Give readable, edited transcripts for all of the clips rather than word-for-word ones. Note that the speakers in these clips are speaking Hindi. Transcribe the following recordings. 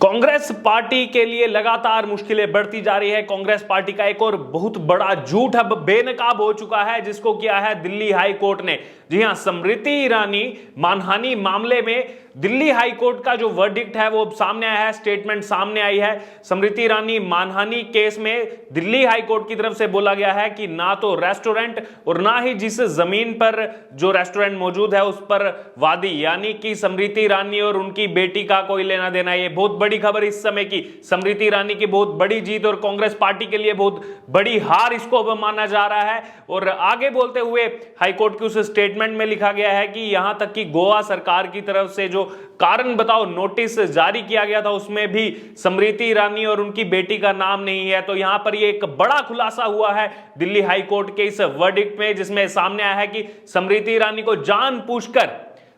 कांग्रेस पार्टी के लिए लगातार मुश्किलें बढ़ती जा रही है। कांग्रेस पार्टी का एक और बहुत बड़ा झूठ अब बेनकाब हो चुका है, जिसको किया है दिल्ली हाई कोर्ट ने। जी हां, स्मृति ईरानी मानहानि मामले में दिल्ली हाई कोर्ट का जो वर्डिक्ट है वो सामने आया है, स्टेटमेंट सामने आई है। स्मृति ईरानी मानहानि केस में दिल्ली हाई कोर्ट की तरफ से बोला गया है कि ना तो रेस्टोरेंट और ना ही जिस जमीन पर जो रेस्टोरेंट मौजूद है उस पर वादी यानी कि स्मृति ईरानी और उनकी बेटी का कोई लेना देना। ये बहुत बड़ी खबर इस समय की, स्मृति ईरानी की बहुत बड़ी जीत और कांग्रेस पार्टी के लिए बहुत बड़ी हार इसको अब माना जा रहा है। और आगे बोलते हुए हाईकोर्ट के उस स्टेटमेंट में लिखा गया है कि यहां तक कि गोवा सरकार की तरफ से जो कारण बताओ नोटिस जारी किया गया था उसमें भी स्मृति ईरानी और उनकी बेटी का नाम नहीं है। तो यहां पर ये एक बड़ा खुलासा हुआ है दिल्ली हाई कोर्ट के इस वर्डिक्ट में, जिसमें सामने आया है कि स्मृति ईरानी को जानबूझकर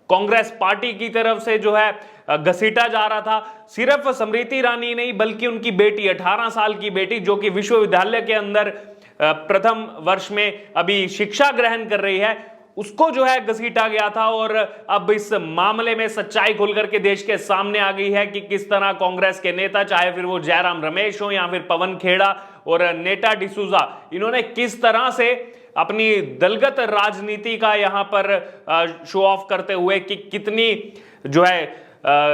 कांग्रेस पार्टी की तरफ से जो है घसीटा जा रहा था। सिर्फ स्मृति ईरानी नहीं बल्कि उनकी बेटी 18 साल की बेटी जो कि विश्वविद्यालय के अंदर प्रथम वर्ष में अभी शिक्षा ग्रहण कर रही है, उसको जो है घसीटा गया था। और अब इस मामले में सच्चाई खुल करके देश के सामने आ गई है कि किस तरह कांग्रेस के नेता, चाहे फिर वो जयराम रमेश हो या फिर पवन खेड़ा और नेटा डिसूजा, इन्होंने किस तरह से अपनी दलगत राजनीति का यहां पर शो ऑफ करते हुए कि कितनी जो है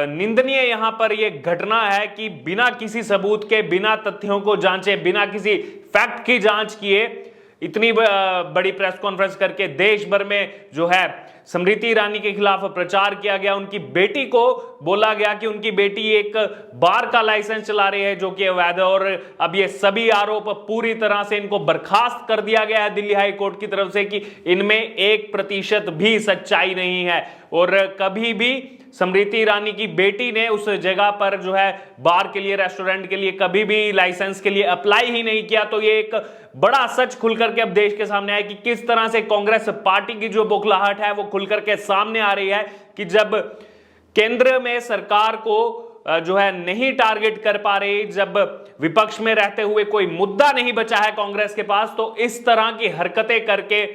निंदनीय यहां पर यह घटना है कि बिना किसी सबूत के, बिना तथ्यों को जांचे, बिना किसी फैक्ट की जांच किए इतनी बड़ी प्रेस कॉन्फ्रेंस करके देश भर में जो है स्मृति ईरानी के खिलाफ प्रचार किया गया। उनकी बेटी को बोला गया कि उनकी बेटी एक बार का लाइसेंस चला रही है जो कि अवैध है। और अब ये सभी आरोप पूरी तरह से इनको बर्खास्त कर दिया गया है दिल्ली हाई कोर्ट की तरफ से कि इनमें 1% भी सच्चाई नहीं है। और कभी भी स्मृति ईरानी की बेटी ने उस जगह पर जो है बार के लिए, रेस्टोरेंट के लिए कभी भी लाइसेंस के लिए अप्लाई ही नहीं किया। तो ये एक बड़ा सच खुल करके अब देश के सामने आया कि किस तरह से कांग्रेस पार्टी की जो बौखलाहट है वो खुल करके सामने आ रही है कि जब केंद्र में सरकार को जो है नहीं टारगेट कर पा रही, जब विपक्ष में रहते हुए कोई मुद्दा नहीं बचा है कांग्रेस के पास, तो इस तरह की हरकतें करके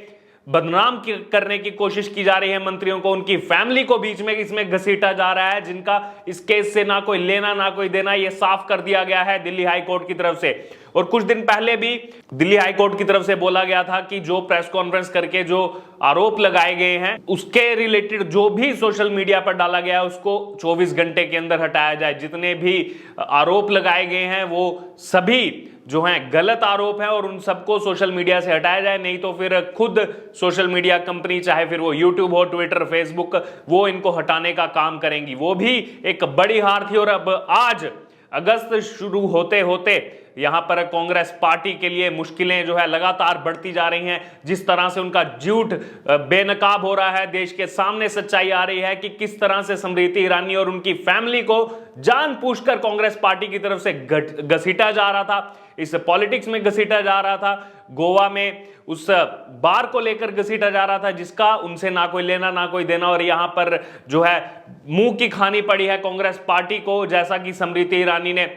बदनाम करने की कोशिश की जा रही है मंत्रियों को, उनकी फैमिली को बीच में इसमें घसीटा जा रहा है, जिनका इस केस से ना कोई लेना ना कोई देना, यह साफ कर दिया गया है दिल्ली हाई कोर्ट की तरफ से। और कुछ दिन पहले भी दिल्ली हाई कोर्ट की तरफ से बोला गया था कि जो प्रेस कॉन्फ्रेंस करके जो आरोप लगाए गए हैं उसके रिलेटेड जो भी सोशल मीडिया पर डाला गया है उसको 24 घंटे के अंदर हटाया जाए। जितने भी आरोप लगाए गए हैं वो सभी जो हैं गलत आरोप है और उन सबको सोशल मीडिया से हटाया जाए, नहीं तो फिर खुद सोशल मीडिया कंपनी, चाहे फिर वो यूट्यूब हो, ट्विटर, फेसबुक, वो इनको हटाने का काम करेंगी। वो भी एक बड़ी हार थी। और अब आज अगस्त शुरू होते होते यहां पर कांग्रेस पार्टी के लिए मुश्किलें जो है लगातार बढ़ती जा रही हैं। जिस तरह से उनका झूठ बेनकाब हो रहा है, देश के सामने सच्चाई आ रही है कि किस तरह से स्मृति ईरानी और उनकी फैमिली को जानबूझकर कांग्रेस पार्टी की तरफ से घसीटा जा रहा था, इस पॉलिटिक्स में घसीटा जा रहा था, गोवा में उस बार को लेकर घसीटा जा रहा था जिसका उनसे ना कोई लेना ना कोई देना। और यहां पर जो है मुंह की खानी पड़ी है कांग्रेस पार्टी को, जैसा कि स्मृति ईरानी ने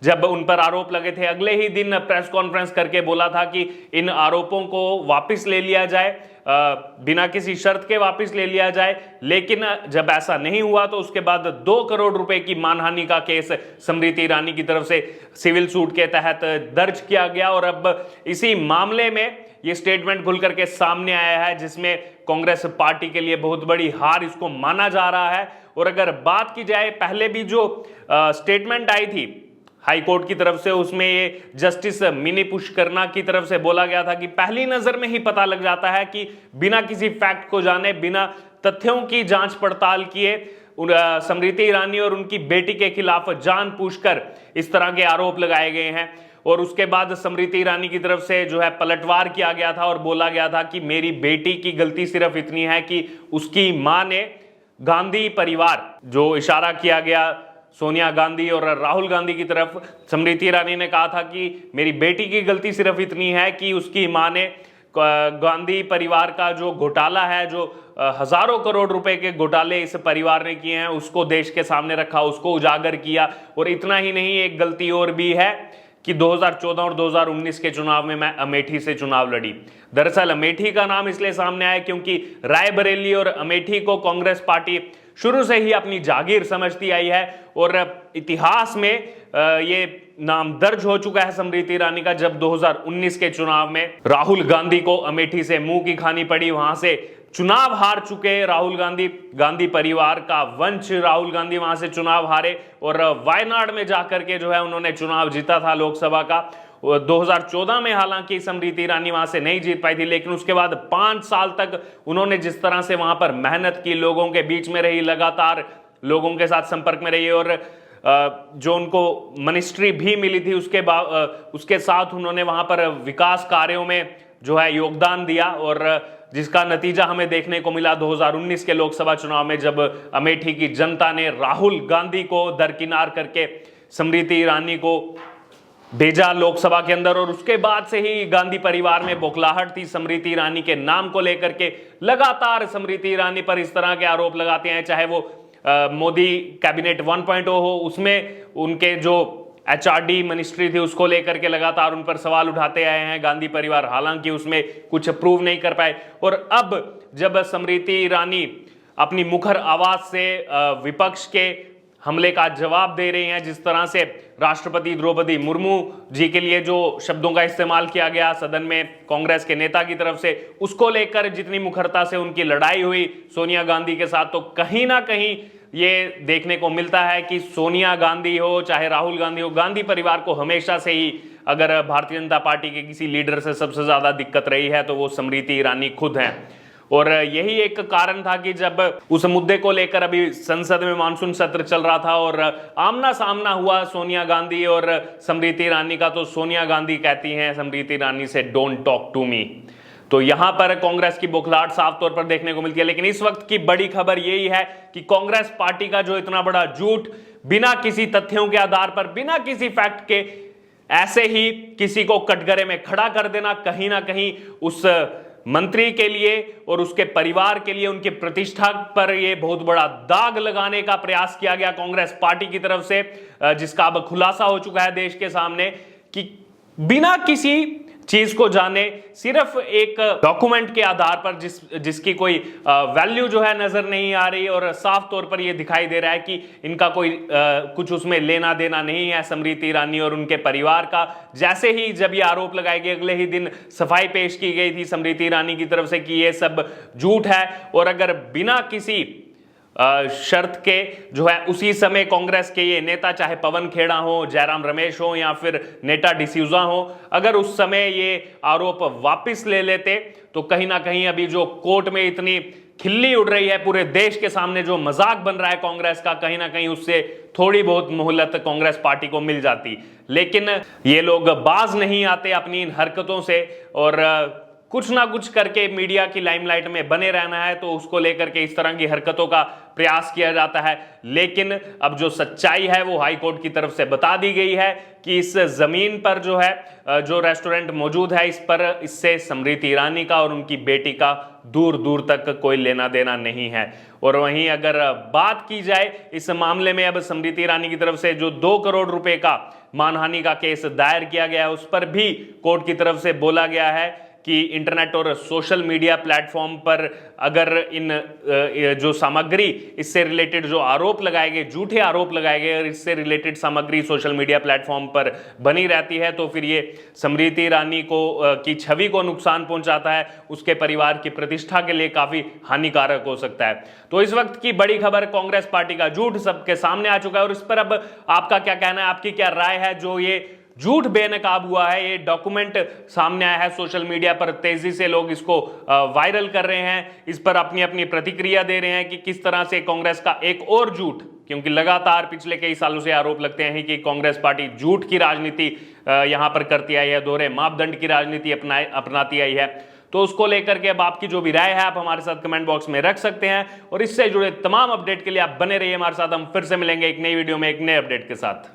जब उन पर आरोप लगे थे अगले ही दिन प्रेस कॉन्फ्रेंस करके बोला था कि इन आरोपों को वापस ले लिया जाए, बिना किसी शर्त के वापस ले लिया जाए। लेकिन जब ऐसा नहीं हुआ तो उसके बाद 2 करोड़ रुपए की मानहानि का केस स्मृति ईरानी की तरफ से सिविल सूट के तहत दर्ज किया गया। और अब इसी मामले में ये स्टेटमेंट खुल करके सामने आया है जिसमें कांग्रेस पार्टी के लिए बहुत बड़ी हार इसको माना जा रहा है। और अगर बात की जाए पहले भी जो स्टेटमेंट आई थी हाई कोर्ट की तरफ से, उसमें ये जस्टिस मिनी पुष्करना की तरफ से बोला गया था कि पहली नजर में ही पता लग जाता है कि बिना किसी फैक्ट को जाने, बिना तथ्यों की जांच पड़ताल किए स्मृति ईरानी और उनकी बेटी के खिलाफ जानबूझकर इस तरह के आरोप लगाए गए हैं। और उसके बाद स्मृति ईरानी की तरफ से जो है पलटवार किया गया था और बोला गया था कि मेरी बेटी की गलती सिर्फ इतनी है कि उसकी मां ने गांधी परिवार, जो इशारा किया गया सोनिया गांधी और राहुल गांधी की तरफ, स्मृति ईरानी ने कहा था कि मेरी बेटी की गलती सिर्फ इतनी है कि उसकी मां ने गांधी परिवार का जो घोटाला है, जो हजारों करोड़ रुपए के घोटाले इस परिवार ने किए हैं, उसको देश के सामने रखा, उसको उजागर किया। और इतना ही नहीं, एक गलती और भी है कि 2014 और 2019 के चुनाव में मैं अमेठी से चुनाव लड़ी। दरअसल अमेठी का नाम इसलिए सामने आया क्योंकि रायबरेली और अमेठी को कांग्रेस पार्टी शुरू से ही अपनी जागीर समझती आई है और इतिहास में ये नाम दर्ज हो चुका है स्मृति ईरानी का। जब 2019 के चुनाव में राहुल गांधी को अमेठी से मुंह की खानी पड़ी, वहां से चुनाव हार चुके राहुल गांधी परिवार का वंश राहुल गांधी वहां से चुनाव हारे और वायनाड में जाकर के जो है उन्होंने चुनाव जीता था लोकसभा का। 2014 में हालांकि स्मृति ईरानी वहां से नहीं जीत पाई थी, लेकिन उसके बाद 5 साल तक उन्होंने जिस तरह से वहां पर मेहनत की, लोगों के बीच में रही, लगातार लोगों के साथ संपर्क में रही और जो उनको मिनिस्ट्री भी मिली थी उसके साथ उन्होंने वहां पर विकास कार्यों में जो है योगदान दिया और जिसका नतीजा हमें देखने को मिला 2019 के लोकसभा चुनाव में, जब अमेठी की जनता ने राहुल गांधी को दरकिनार करके स्मृति ईरानी को भेजा लोकसभा के अंदर। और उसके बाद से ही गांधी परिवार में बौखलाहट थी स्मृति ईरानी के नाम को लेकर के। लगातार स्मृति ईरानी पर इस तरह के आरोप लगाते हैं, चाहे वो मोदी कैबिनेट 1.0 हो, उसमें उनके जो HRD मिनिस्ट्री थी उसको लेकर के लगातार उन पर सवाल उठाते आए हैं गांधी परिवार, हालांकि उसमें कुछ प्रूव नहीं कर पाए। और अब जब स्मृति ईरानी अपनी मुखर आवाज से विपक्ष के हमले का जवाब दे रही हैं, जिस तरह से राष्ट्रपति द्रौपदी मुर्मू जी के लिए जो शब्दों का इस्तेमाल किया गया सदन में कांग्रेस के नेता की तरफ से, उसको लेकर जितनी मुखरता से उनकी लड़ाई हुई सोनिया गांधी के साथ, तो कहीं ना कहीं ये देखने को मिलता है कि सोनिया गांधी हो चाहे राहुल गांधी हो, गांधी परिवार को हमेशा से ही अगर भारतीय जनता पार्टी के किसी लीडर से सबसे ज्यादा दिक्कत रही है तो वो स्मृति ईरानी खुद हैं। और यही एक कारण था कि जब उस मुद्दे को लेकर अभी संसद में मानसून सत्र चल रहा था और आमना सामना हुआ सोनिया गांधी और स्मृति ईरानी का, तो सोनिया गांधी कहती हैं स्मृति ईरानी से डोंट टॉक टू मी। तो यहां पर कांग्रेस की बौखलाहट साफ तौर पर देखने को मिलती है। लेकिन इस वक्त की बड़ी खबर यही है कि कांग्रेस पार्टी का जो इतना बड़ा झूठ बिना किसी तथ्यों के आधार पर, बिना किसी फैक्ट के ऐसे ही किसी को कटघरे में खड़ा कर देना, कहीं ना कहीं उस मंत्री के लिए और उसके परिवार के लिए, उनकी प्रतिष्ठा पर यह बहुत बड़ा दाग लगाने का प्रयास किया गया कांग्रेस पार्टी की तरफ से, जिसका अब खुलासा हो चुका है देश के सामने कि बिना किसी चीज को जाने, सिर्फ एक डॉक्यूमेंट के आधार पर जिसकी कोई वैल्यू जो है नजर नहीं आ रही और साफ तौर पर यह दिखाई दे रहा है कि इनका कोई कुछ उसमें लेना देना नहीं है स्मृति ईरानी और उनके परिवार का। जैसे ही जब ये आरोप लगाए गए, अगले ही दिन सफाई पेश की गई थी स्मृति ईरानी की तरफ से कि ये सब झूठ है और अगर बिना किसी शर्त के जो है उसी समय कांग्रेस के ये नेता, चाहे पवन खेड़ा हो, जयराम रमेश हो या फिर नेता डिसूजा हो, अगर उस समय ये आरोप वापस ले लेते तो कहीं ना कहीं अभी जो कोर्ट में इतनी खिल्ली उड़ रही है, पूरे देश के सामने जो मजाक बन रहा है कांग्रेस का, कहीं ना कहीं उससे थोड़ी बहुत मोहलत कांग्रेस पार्टी को मिल जाती। लेकिन ये लोग बाज नहीं आते अपनी इन हरकतों से और कुछ ना कुछ करके मीडिया की लाइमलाइट में बने रहना है, तो उसको लेकर के इस तरह की हरकतों का प्रयास किया जाता है। लेकिन अब जो सच्चाई है वो हाई कोर्ट की तरफ से बता दी गई है कि इस जमीन पर जो है जो रेस्टोरेंट मौजूद है, इस पर इससे स्मृति ईरानी का और उनकी बेटी का दूर दूर तक कोई लेना देना नहीं है। और वहीं अगर बात की जाए इस मामले में, अब स्मृति ईरानी की तरफ से जो 2 करोड़ रुपए का मानहानि का केस दायर किया गया है, उस पर भी कोर्ट की तरफ से बोला गया है कि इंटरनेट और सोशल मीडिया प्लेटफॉर्म पर अगर इन जो सामग्री इससे रिलेटेड जो आरोप लगाए गए, झूठे आरोप लगाए गए और इससे रिलेटेड सामग्री सोशल मीडिया प्लेटफॉर्म पर बनी रहती है, तो फिर ये स्मृति ईरानी को की छवि को नुकसान पहुंचाता है, उसके परिवार की प्रतिष्ठा के लिए काफी हानिकारक हो सकता है। तो इस वक्त की बड़ी खबर, कांग्रेस पार्टी का झूठ सबके सामने आ चुका है और इस पर अब आपका क्या कहना है, आपकी क्या राय है? जो ये झूठ बेनकाब हुआ है, ये डॉक्यूमेंट सामने आया है, सोशल मीडिया पर तेजी से लोग इसको वायरल कर रहे हैं, इस पर अपनी अपनी प्रतिक्रिया दे रहे हैं कि किस तरह से कांग्रेस का एक और झूठ, क्योंकि लगातार पिछले कई सालों से आरोप लगते हैं कि कांग्रेस पार्टी झूठ की राजनीति यहां पर करती आई है, दोहरे मापदंड की राजनीति अपनाती आई है। तो उसको लेकर के अब आपकी जो भी राय है आप हमारे साथ कमेंट बॉक्स में रख सकते हैं और इससे जुड़े तमाम अपडेट के लिए आप बने रहिए हमारे साथ। हम फिर से मिलेंगे एक नई वीडियो में एक नए अपडेट के साथ।